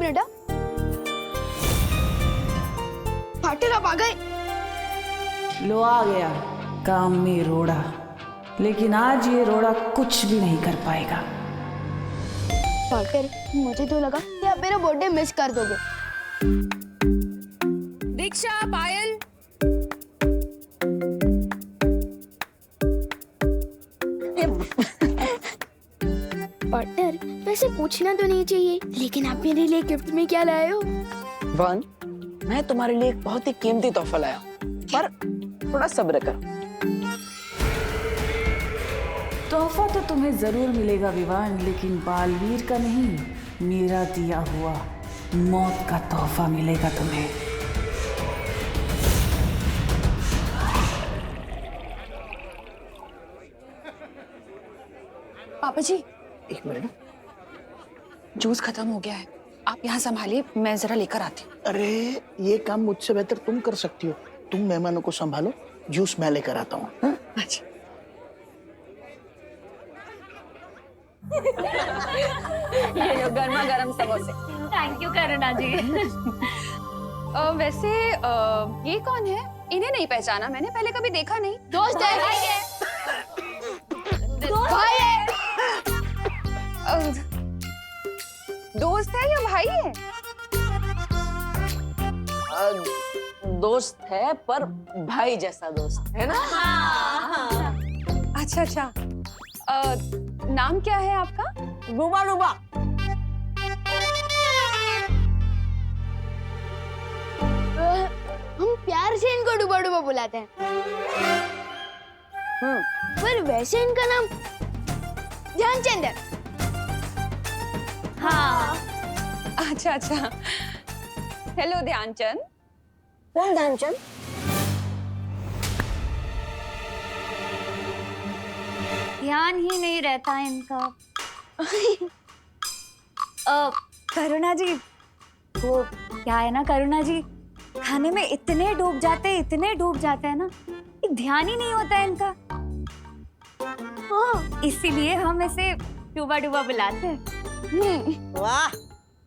Minute. Patil आप आ गए। लो आ गया काम में रोड़ा, लेकिन आज ये रोड़ा कुछ भी नहीं कर पाएगा। पाटिल मुझे तो लगा कि आप मेरा बर्थडे मिस कर दोगे। दीक्षा, पायल, पार्टनर वैसे पूछना तो नहीं चाहिए, लेकिन आप मेरे लिए गिफ्ट में क्या लाए हो? वन, मैं तुम्हारे लिए एक बहुत ही कीमती तोहफा लाया, पर थोड़ा सब्र करो। तोहफा तो तुम्हें जरूर मिलेगा विवान, लेकिन बालवीर का नहीं, मेरा दिया हुआ मौत का तोहफा मिलेगा तुम्हें। पापा जी, एक मिनट, जूस खत्म हो गया है, आप यहाँ संभालिए, मैं जरा लेकर आती हूँ। अरे ये काम मुझसे बेहतर तुम कर सकती हो। तुम मेहमानों को संभालो, जूस मैं लेकर आता हूँ। अच्छा। ये लो गर्मा गर्म समोसे। थैंक यू करुणा जी। वैसे ये कौन है? इन्हें नहीं पहचाना मैंने, पहले कभी देखा नहीं। दोस्त है। भाई है। भाई है। दोस्त है या भाई है? दोस्त है, पर भाई जैसा दोस्त है ना। अच्छा अच्छा। नाम क्या है आपका? रूबा रूबा। हम प्यार से इनको डुबा डुबा बुलाते हैं। पर वैसे इनका नाम ध्यानचंद है। हाँ। अच्छा अच्छा। हेलो ध्यानचंद। कौन ध्यानचंद? ध्यान ही नहीं रहता इनका। करुणा जी, वो क्या है ना करुणा जी, खाने में इतने डूब जाते हैं ना, कि ध्यान ही नहीं होता है इनका। इसीलिए हम इसे डूबा डूबा बुलाते हैं। वाह,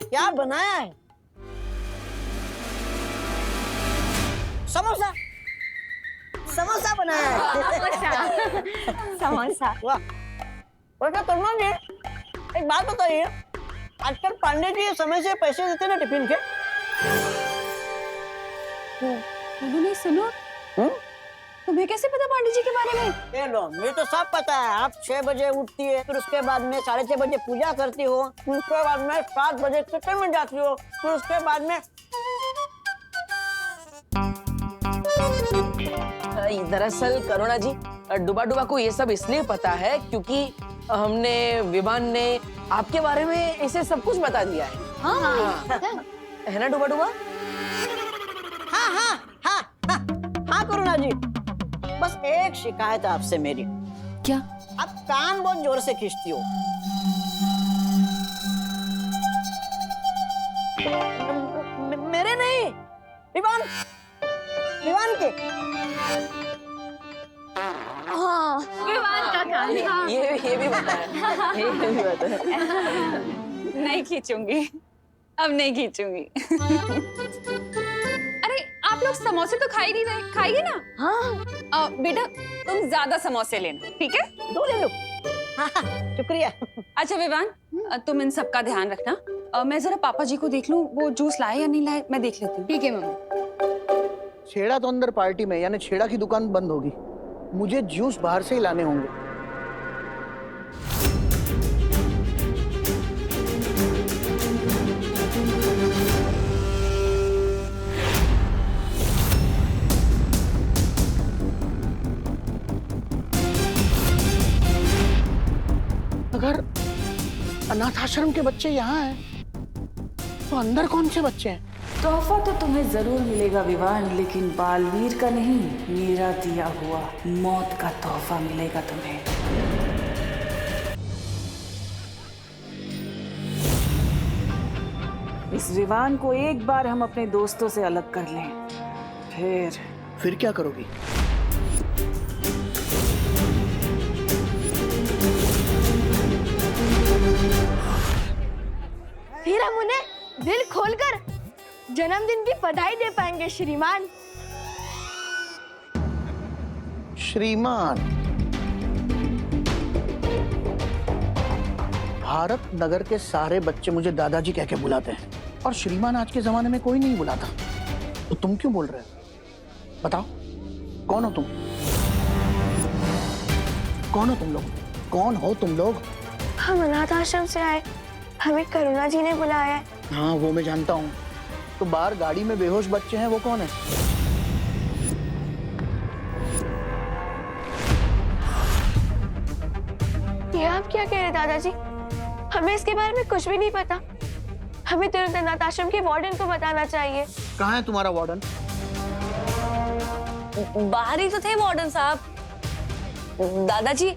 क्या बनाया है? समोसा। समोसा बनाया है। समोसा। वाह। वैसे करुणा जी, एक बात बताइए, आजकल पांडे जी समय से पैसे देते ना टिफिन के? नहीं सुनो, तुम्हें कैसे पता पांडे जी के बारे में? ये लो, मुझे तो सब पता है। आप 6 बजे उठती है, फिर उसके बाद में 6:30 बजे पूजा करती हो, फिर उसके बाद में 7 बजे किचन में जाती हो, फिर उसके बाद में दरअसल करुणा जी, डुबा डुबा को ये सब इसलिए पता है क्योंकि हमने, विवान ने आपके बारे में इसे सब कुछ बता दिया है। हाँ। है ना डुबा डुबा? हाँ हाँ हाँ हाँ हाँ करुणा जी, बस एक शिकायत है आपसे मेरी। क्या? आप कान बहुत जोर से खींचती हो। मेरे नहीं, विवान, विवान के। हाँ। विवान का कान। हाँ। ये भी बता है। ये भी बता है। नहीं खींचूंगी, अब नहीं खींचूंगी। अरे आप लोग समोसे तो खा ही नहीं रहे, खाइए ना। हाँ। बेटा तुम ज्यादा समोसे लेना, ठीक है? 2 ले लो। हाँ हाँ, शुक्रिया। अच्छा विवान, तुम इन सब का ध्यान रखना। मैं जरा पापा जी को देख लूं, वो जूस लाए या नहीं लाए, मैं देख लेती हूँ। ठीक है मम्मी। छेड़ा तो अंदर पार्टी में, यानी छेड़ा की दुकान बंद होगी। मुझे जूस बाहर से ही लाने होंगे। अगर अनाथ आश्रम के बच्चे यहाँ हैं, तो अंदर कौन से बच्चे हैं? तोहफा तो तुम्हें जरूर मिलेगा विवान, लेकिन बालवीर का नहीं, मेरा दिया हुआ मौत का तोहफा मिलेगा तुम्हें। इस विवान को एक बार हम अपने दोस्तों से अलग कर लें, फिर क्या करोगी? फिर हम उन्हें दिल खोलकर जन्मदिन की बधाई दे पाएंगे श्रीमान। श्रीमान, भारत नगर के सारे बच्चे मुझे दादाजी कह के बुलाते हैं और श्रीमान आज के जमाने में कोई नहीं बुलाता, तो तुम क्यों बोल रहे हो? बताओ, कौन हो तुम? कौन हो तुम लोग? कौन हो तुम लोग? हम अनाथ आश्रम से आए, हमें करुणा जी ने बुलाया है। हाँ, वो मैं जानता हूँ। तो बाहर गाड़ी में बेहोश बच्चे हैं, वो कौन है? ये आप क्या कह रहे दादाजी? हमें इसके बारे में कुछ भी नहीं पता। हमें तुरंत अनाथ आश्रम के वार्डन को बताना चाहिए। कहाँ है तुम्हारा वार्डन? बाहर ही तो थे वार्डन साहब। दादाजी,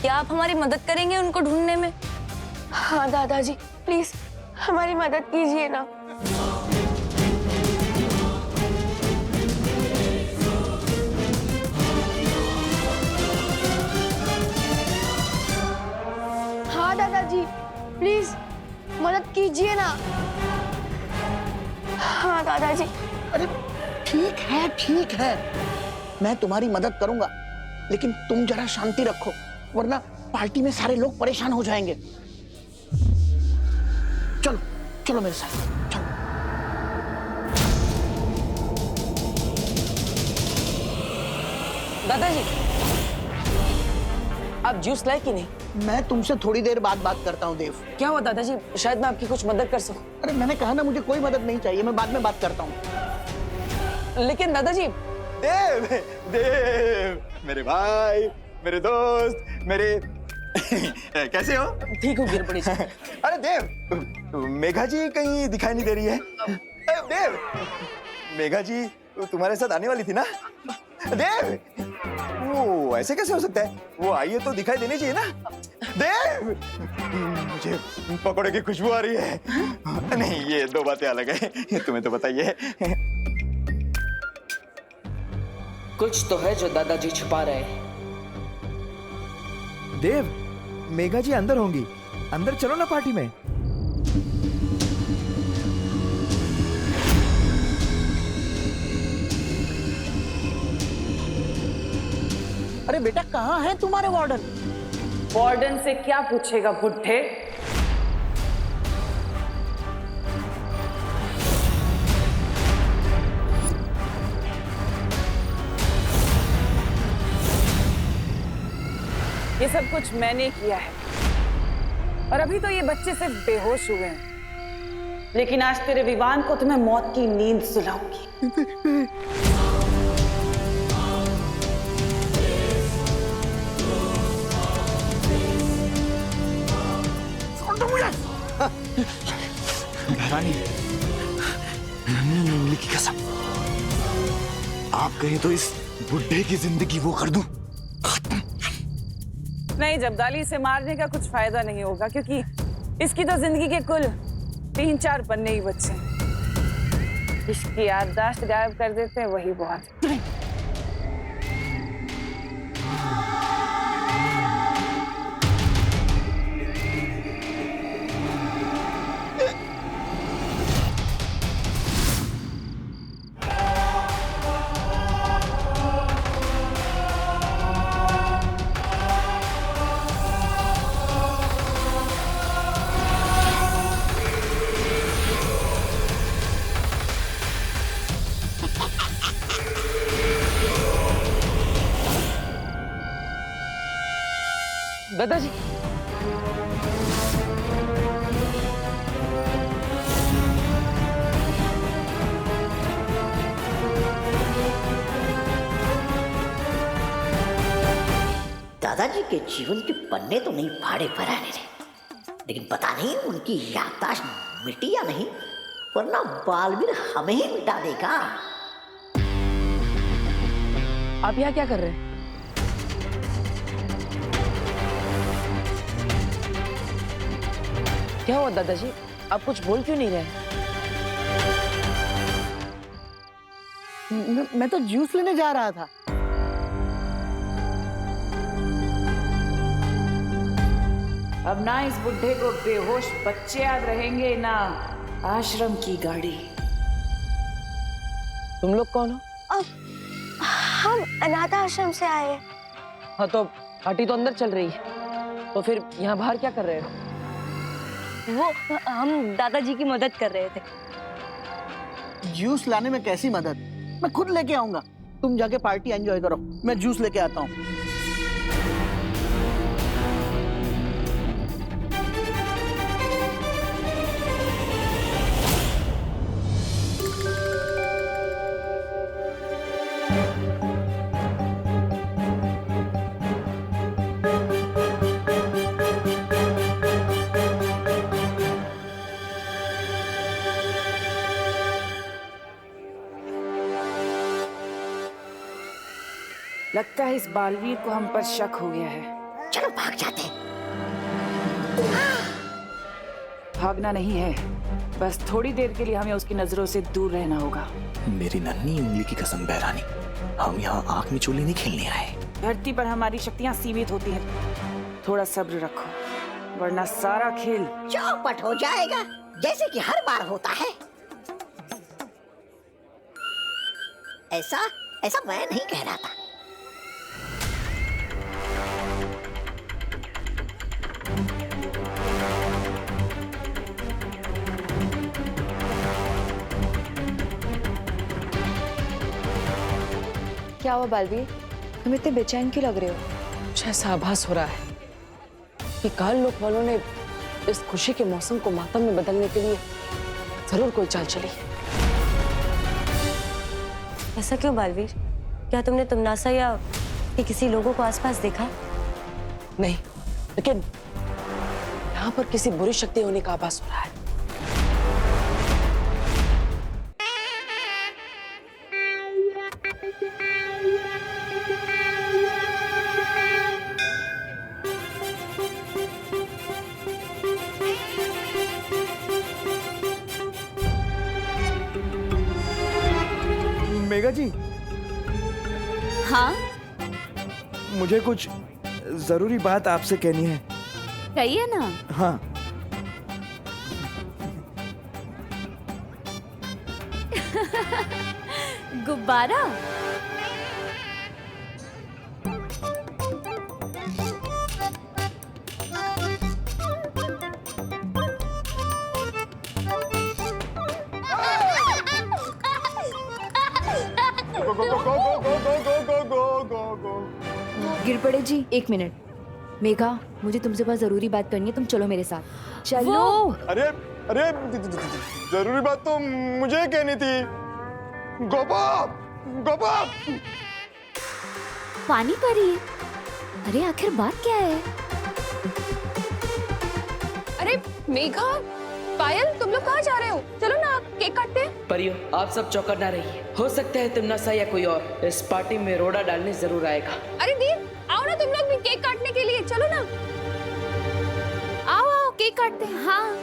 क्या आप हमारी मदद करेंगे उनको ढूंढने में? हाँ दादाजी, प्लीज हमारी मदद कीजिए ना। हाँ दादाजी, प्लीज मदद कीजिए ना। हाँ दादाजी। अरे ठीक है, मैं तुम्हारी मदद करूंगा, लेकिन तुम जरा शांति रखो, वरना पार्टी में सारे लोग परेशान हो जाएंगे। चलो चलो मेरे साथ, चलो। दादाजी, आप जूस लाए कि नहीं? मैं तुमसे थोड़ी देर बाद बात करता हूँ देव। क्या हुआ दादाजी? शायद मैं आपकी कुछ मदद कर सकूं। अरे मैंने कहा ना, मुझे कोई मदद नहीं चाहिए, मैं बाद में बात करता हूँ। लेकिन दादाजी। देव, देव, मेरे भाई, मेरे दोस्त, मेरे कैसे हो? ठीक हो गिर पड़ी। अरे देव, मेघा जी कहीं दिखाई नहीं दे रही है। देव, मेघा जी तुम्हारे साथ आने वाली थी ना? देव, वो ऐसे कैसे हो सकता है? वो आई है तो दिखाई देनी चाहिए ना? देव, मुझे पकौड़े की खुशबू आ रही है। नहीं, ये दो बातें अलग है, तुम्हें तो बताइए। कुछ तो है जो दादाजी छुपा रहे हैं। देव, मेघा जी अंदर होंगी, अंदर चलो ना पार्टी में। अरे बेटा, कहाँ है तुम्हारे वार्डन? वार्डन से क्या पूछेगा बुड्ढे? ये सब कुछ मैंने किया है, और अभी तो ये बच्चे सिर्फ बेहोश हुए हैं, लेकिन आज तेरे विवान को तुम्हें मौत की नींद सुलाऊंगी। रानी, नन्ही उंगली की कसम, आप कहें तो इस बुढ़े की जिंदगी वो कर दूं। नहीं, जब्दाली, इसे मारने का कुछ फायदा नहीं होगा, क्योंकि इसकी तो जिंदगी के कुल 3-4 पन्ने ही बचे हैं। इसकी याददाश्त गायब कर देते हैं, वही बहुत है। दादाजी, दादाजी के जीवन के पन्ने तो नहीं फाड़े पराने थे, लेकिन पता नहीं उनकी याददाश्त मिटी या नहीं, वरना बालवीर हमें ही मिटा देगा। आप यहाँ क्या कर रहे हैं? क्या हुआ दादाजी? आप कुछ बोल क्यों नहीं रहे? मैं तो जूस लेने जा रहा था। अब ना इस बुढ़े को बेहोश बच्चे याद रहेंगे, ना आश्रम की गाड़ी। तुम लोग कौन हो? हम अनाथ आश्रम से आए हैं। हाँ तो पार्टी तो अंदर चल रही है, तो फिर यहाँ बाहर क्या कर रहे हो? वो हम दादाजी की मदद कर रहे थे। जूस लाने में कैसी मदद? मैं खुद लेके आऊंगा। तुम जाके पार्टी एंजॉय करो, मैं जूस लेके आता हूँ। लगता है इस बालवीर को हम पर शक हो गया है। चलो भाग जाते हैं। भागना नहीं है, बस थोड़ी देर के लिए हमें उसकी नजरों से दूर रहना होगा। मेरी नन्ही उंगली की कसम बहरानी, हम यहाँ आंख मिचोली नहीं खेलने आए। धरती पर हमारी शक्तियाँ सीमित होती हैं। थोड़ा सब्र रखो, वरना सारा खेल चौपट हो जाएगा, जैसे कि हर बार होता है। ऐसा मैं नहीं कह रहा था। क्या हुआ बालवीर, तुम इतने बेचैन क्यों लग रहे हो? मुझे ऐसा आभास हो रहा है कि काल लोक वालों ने इस खुशी के मौसम को मातम में बदलने के लिए जरूर कोई चाल चली। ऐसा क्यों बालवीर? क्या तुमने तुमनासा या कि किसी लोगों को आसपास देखा? नहीं, लेकिन यहाँ पर किसी बुरी शक्ति होने का आभास हो रहा है। मेघा जी, हाँ मुझे कुछ जरूरी बात आपसे कहनी है। कहिए ना। हाँ, गुब्बारा? गिर पड़े जी, एक मिनट। मेघा, मुझे तुमसे बहुत जरूरी बात करनी है, तुम चलो मेरे साथ। चलो। अरे अरे, जरूरी बात तो मुझे कहनी थी। गोपा, गोपा। पानी परी? अरे आखिर बात क्या है? अरे मेघा, पायल, तुम लोग कहाँ जा रहे हो? चलो ना, केक काटते हैं। परियो, आप सब चौकन्ना ना रहिए। हो सकता है तुमनासा या कोई और इस पार्टी में रोड़ा डालने जरूर आएगा। अरे दी, आओ ना तुम लोग भी केक काटने के लिए, चलो ना। आओ आओ, केक काटते हैं। हाँ।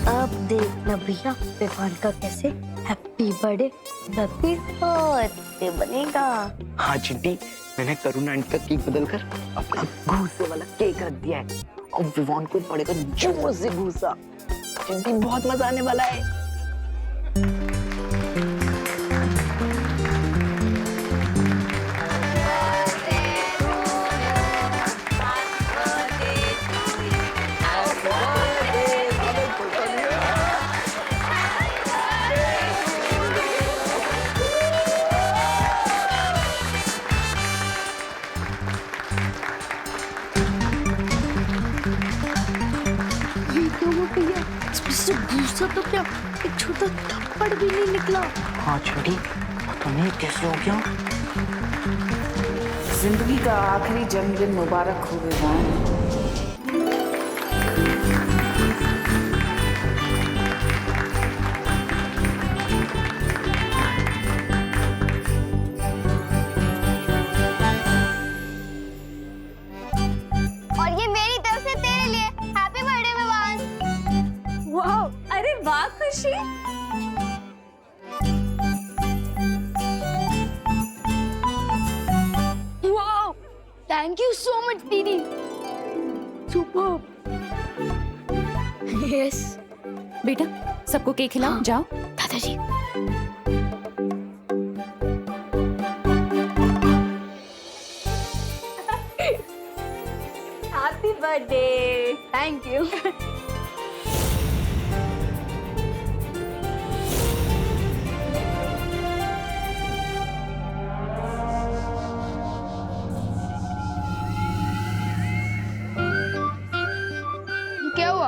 अब देखना भैया विवान का कैसे हैप्पी बर्थडे बनेगा। हाँ चिंटी, मैंने करुणा आंटी का केक बदलकर अपना घूसे वाला केक रख दिया है और विवान को पड़ेगा जोर से घूसा। चिंटी, बहुत मजा आने वाला है। तो क्या एक छोटा थप्पड़ भी नहीं निकला। हाँ चिंटी, तुम्हें कैसे हो गया? जिंदगी का आखिरी जन्मदिन मुबारक हो Vivaan. Thank you so much दीदी। सुपर। यस बेटा, सबको केक खिलाओ, जाओ। दादाजी हैप्पी बर्थडे। Thank you. क्या हुआ?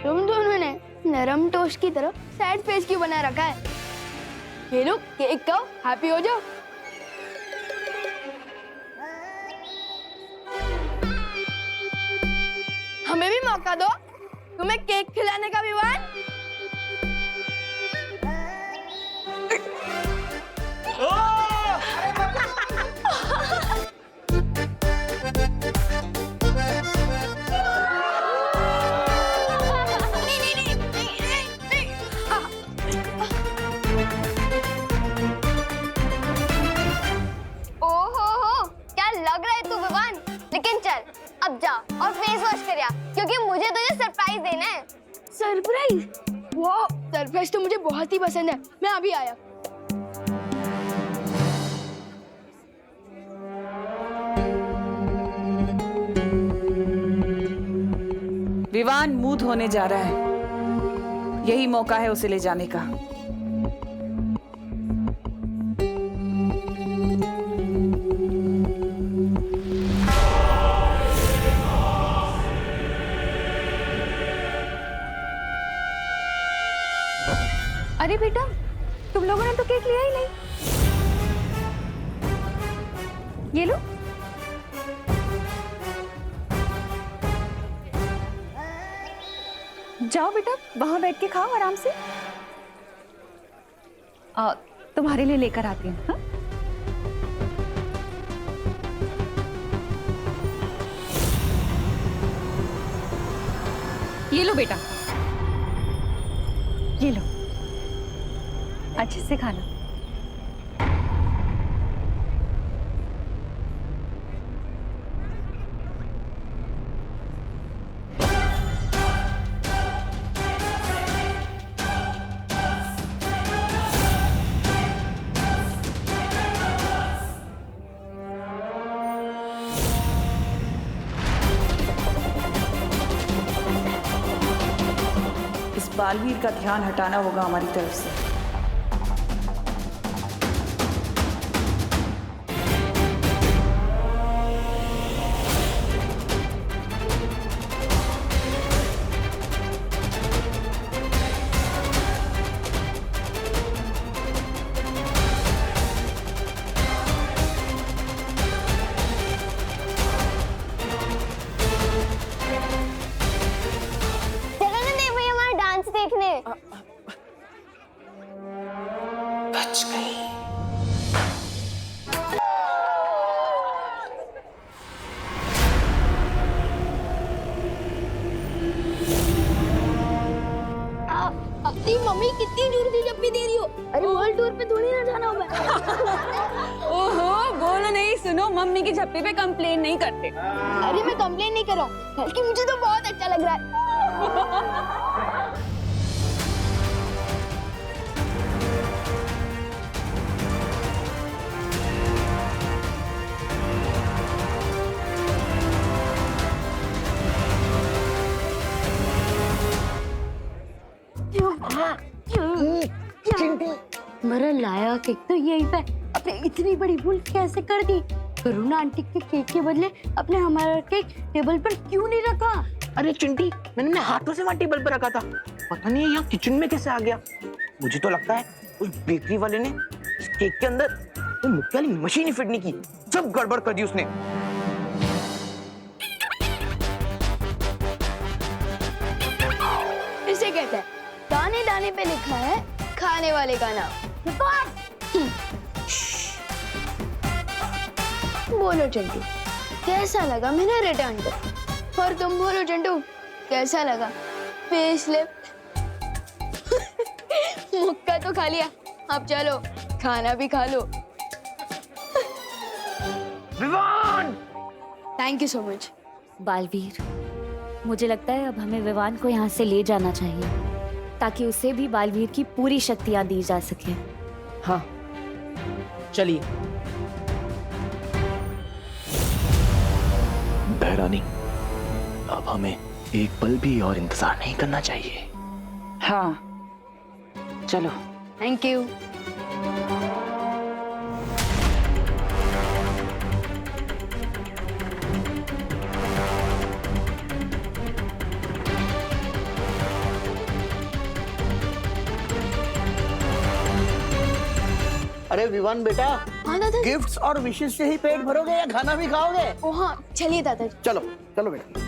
तुम दोनों ने नरम टोस्ट की तरह सैड फेस क्यों बना रखा है? ये लो केक खाओ, हैप्पी हो जाओ। हमें भी मौका दो, तुम्हें केक खिलाने का विवान। अब जा और फेस वॉश कर आ, क्योंकि मुझे तुझे सरप्राइज देना है। सरप्राइज? वाह, सरप्राइज तो मुझे बहुत ही पसंद है। मैं अभी आया। विवान मूड होने जा रहा है, यही मौका है उसे ले जाने का। अरे बेटा, तुम लोगों ने तो केक लिया ही नहीं। ये लो। जाओ बेटा, वहां बैठ के खाओ आराम से। तुम्हारे लिए लेकर आती हूँ। हाँ? ये लो बेटा, ये लो, अच्छे से खाना। इस बालवीर का ध्यान हटाना होगा हमारी तरफ से। बच गई। अपनी मम्मी कितनी दूर थी जब भी दे रही हो। अरे वर्ल्ड टूर पे थोड़ी ना जाना होगा। ओहो, बोलो नहीं, सुनो, मम्मी की झप्पी पे कंप्लेन नहीं करते। अरे मैं कंप्लेन नहीं कर रहा हूँ, बल्कि मुझे तो बहुत अच्छा लग रहा है। मेरा लाया केक तो यही पे। अपने इतनी बड़ी भूल कैसे कर दी? करुणा आंटी के केक के बदले अपने हमारा केक टेबल पर क्यों नहीं रखा? अरे चिंटी, मैंने हाथों से वहाँ टेबल पर रखा था, पता नहीं यहाँ किचन में कैसे आ गया। मुझे तो लगता है उस बेकरी वाले ने इस केक के अंदर वो मुक्के वाली मशीन ही फिट नहीं की, सब गड़बड़ कर दी उसने। इसे कहते हैं दाने दाने पे लिखा है खाने वाले का नाम। बोलो चंटू, कैसा लगा मैंने रिटर्न को? और तुम बोलो चंटू, कैसा लगा फेसलिफ्ट? मुक्का तो खा लिया, अब चलो खाना भी खा लो। Vivaan, thank you so much. Baalveer, मुझे लगता है अब हमें विवान को यहाँ से ले जाना चाहिए ताकि उसे भी बालवीर की पूरी शक्तियाँ दी जा सके। हाँ चलिए। बहरानी, अब हमें एक पल भी और इंतजार नहीं करना चाहिए। हाँ चलो। Thank you. अरे विवान बेटा, हाँ दादाजी। गिफ्ट्स और विशेष से ही पेट भरोगे या खाना भी खाओगे? ओ हाँ, चलिए दादाजी। चलो चलो बेटा।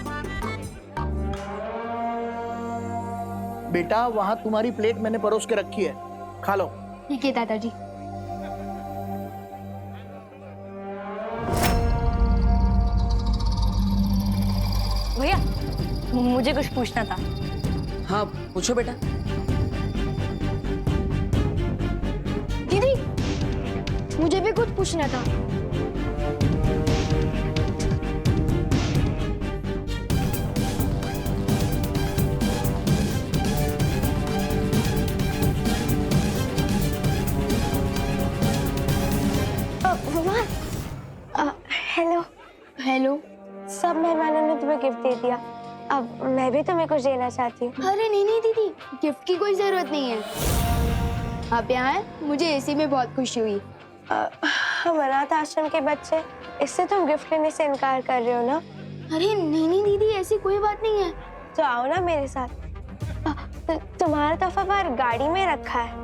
बेटा वहां तुम्हारी प्लेट मैंने परोस के रखी है, खा लो। ठीक है दादाजी। भैया, मुझे कुछ पूछना था। हाँ पूछो बेटा। दीदी, मुझे भी कुछ पूछना था। हेलो। हेलो। सब मेहमानों ने तुम्हें गिफ्ट दे दिया, अब मैं भी तुम्हें कुछ देना चाहती हूँ। अरे नहीं नहीं दीदी, गिफ्ट की कोई जरूरत नहीं है। आप यहाँ आए, मुझे इसी में बहुत खुशी हुई। हम अनाथ आश्रम के बच्चे, इससे तुम गिफ्ट लेने से इनकार कर रहे हो ना? अरे नहीं नहीं दीदी, ऐसी कोई बात नहीं है। तो आओ ना मेरे साथ। तुम्हारा तोहफा बाहर गाड़ी में रखा है।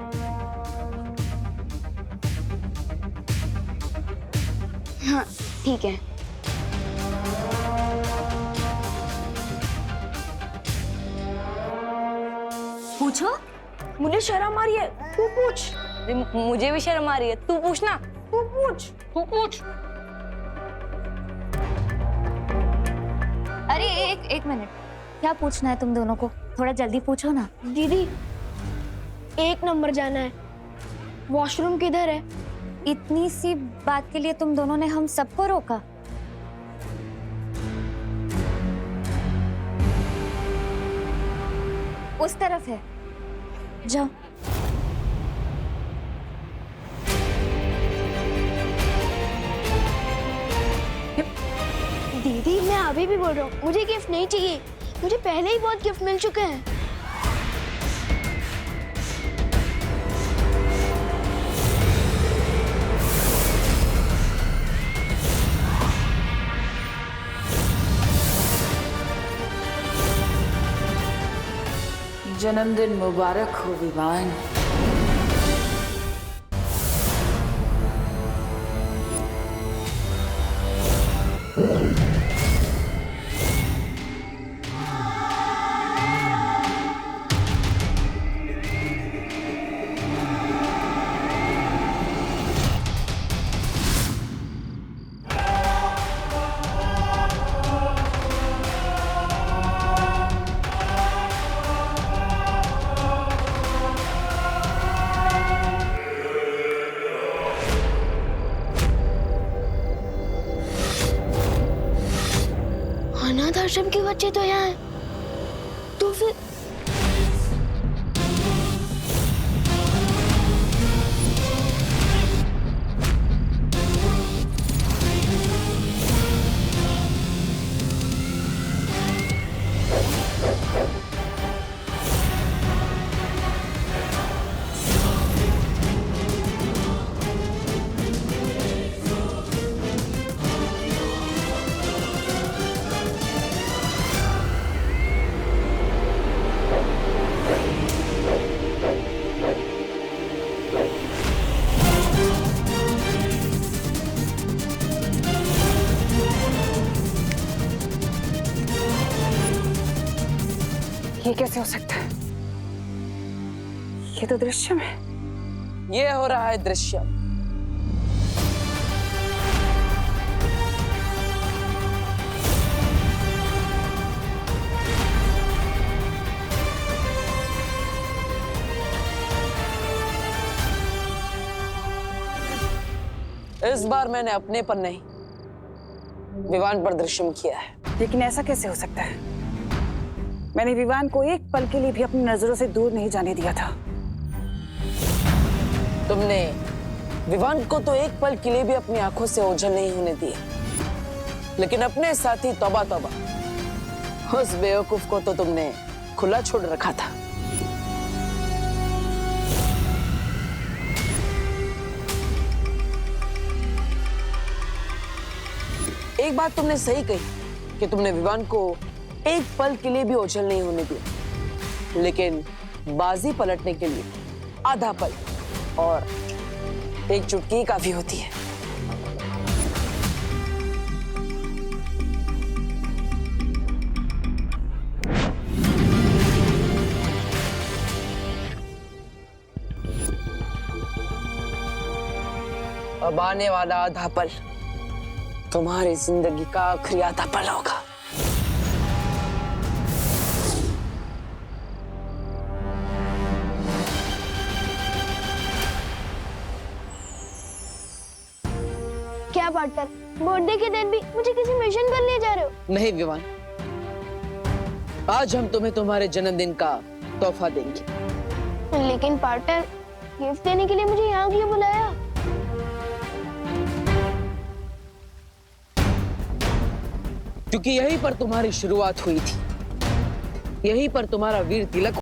हाँ ठीक है। पूछो। मुझे शर्म आ रही है, तू पूछ। मुझे भी शर्म आ रही है, तू पूछना। तू पूछ। तू पूछ। अरे एक मिनट, क्या पूछना है तुम दोनों को? थोड़ा जल्दी पूछो ना। दीदी, 1 नंबर जाना है। वॉशरूम किधर है? इतनी सी बात के लिए तुम दोनों ने हम सबको रोका? उस तरफ है, जाओ। दीदी, मैं अभी भी बोल रहा हूँ, मुझे गिफ्ट नहीं चाहिए। मुझे पहले ही बहुत गिफ्ट मिल चुके हैं। जन्मदिन मुबारक हो विवान। अनाथ आश्रम के बच्चे तो यहाँ हैं, तो फिर ये कैसे हो सकता है? ये तो दृश्य है। ये हो रहा है दृश्य। इस बार मैंने अपने पर नहीं, विवान पर दृश्यम किया है। लेकिन ऐसा कैसे हो सकता है? मैंने विवान को एक पल के लिए भी अपनी नजरों से दूर नहीं जाने दिया था। तुमने विवान को तो एक पल के लिए भी अपनी आंखों से ओझल नहीं होने दिए, लेकिन अपने साथी तौबा तौबा, उस बेवकूफ को तो तुमने खुला छोड़ रखा था। एक बात तुमने सही कही कि तुमने विवान को एक पल के लिए भी ओझल नहीं होने दिया, लेकिन बाजी पलटने के लिए आधा पल और एक चुटकी ही काफी होती है। अब आने वाला आधा पल तुम्हारी जिंदगी का आखिरी आधा पल होगा। क्या पार्टनर, बर्थडे के दिन भी मुझे किसी मिशन पर ले जा रहे हो? नहीं विवान, आज हम तुम्हें तुम्हारे जन्मदिन का तोहफा देंगे। लेकिन पार्टनर, गिफ्ट देने के लिए मुझे यहाँ क्यों बुलाया? क्योंकि यहीं पर तुम्हारी शुरुआत हुई थी, यहीं पर तुम्हारा वीर तिलक